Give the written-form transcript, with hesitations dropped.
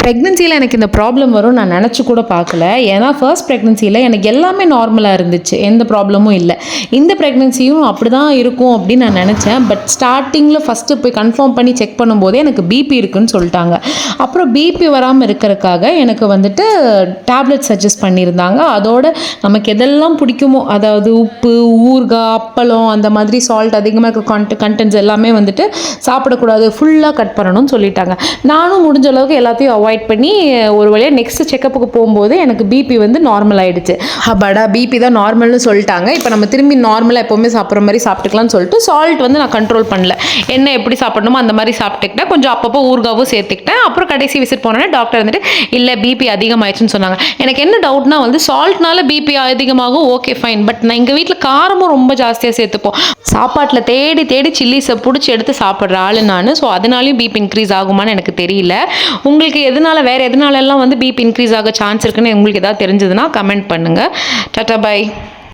ப்ரெக்னென்சியில் எனக்கு இந்த ப்ராப்ளம் வரும் நான் நினச்சி கூட பார்க்கல. ஏன்னா ஃபர்ஸ்ட் ப்ரெக்னென்சியில் எனக்கு எல்லாமே நார்மலாக இருந்துச்சு, எந்த ப்ராப்ளமும் இல்லை. இந்த ப்ரெக்னென்சியும் அப்படி தான் இருக்கும் அப்படின்னு நான் நினச்சேன். பட் ஸ்டார்டிங்கில் ஃபஸ்ட்டு போய் கன்ஃபார்ம் பண்ணி செக் பண்ணும்போதே எனக்கு பிபி இருக்குன்னு சொல்லிட்டாங்க. அப்புறம் பிபி வராமல் இருக்கிறதுக்காக எனக்கு வந்துட்டு டேப்லெட் சஜஸ்ட் பண்ணியிருந்தாங்க. அதோட நமக்கு எதெல்லாம் பிடிக்குமோ, அதாவது உப்பு, ஊறுகாய், அப்பளம், அந்த மாதிரி சால்ட் அதிகமாக இருக்க கண்டென்ட்ஸ் எல்லாமே வந்துட்டு சாப்பிடக்கூடாது, ஃபுல்லாக கட் பண்ணணும்னு சொல்லிட்டாங்க. நானும் முடிஞ்ச அளவுக்கு எல்லாத்தையும் அவாய்ட் பண்ணி ஒரு வழியாக நெக்ஸ்ட் செக்கப்புக்கு போகும்போது எனக்கு பிபி வந்து நார்மல் ஆகிடுச்சு. படா பிபி தான் நார்மல்னு சொல்லிட்டாங்க. இப்போ நம்ம திரும்பி நார்மலாக எப்போவுமே சாப்பிட்ற மாதிரி சாப்பிட்டுக்கலாம்னு சொல்லிட்டு சால்ட் வந்து நான் கண்ட்ரோல் பண்ணல. என்ன எப்படி சாப்பிடணுமோ அந்த மாதிரி சாப்பிட்டுக்கிட்டேன். கொஞ்சம் அப்பப்போ ஊறுகாவும் சேர்த்துக்கிட்டேன். அப்புறம் கடைசி விசிட் போனோன்னே டாக்டர் வந்துட்டு இல்லை பிபி அதிகமாகிடுச்சுன்னு சொன்னாங்க. எனக்கு என்ன டவுட்னா வந்து சால்ட்னால பிபி அதிகமாகும், ஓகே ஃபைன். பட் நான் எங்கள் வீட்டில் காரமும் ரொம்ப ஜாஸ்தியாக சேர்த்துப்போம். சாப்பாட்டில் தேடி தேடி சில்லிஸை பிடிச்சி எடுத்து சாப்பிட்ற ஆள் நான். ஸோ அதனாலையும் பிபி இன்க்ரீஸ் ஆகுமான்னு எனக்கு தெரியல. உங்களுக்கு வேறு எதனாலெல்லாம் வந்து பிபி இன்க்ரீஸ் ஆக சான்ஸ் இருக்குன்னு உங்களுக்கு எதாவது தெரிஞ்சதுன்னா கமெண்ட் பண்ணுங்கள். Tata bye.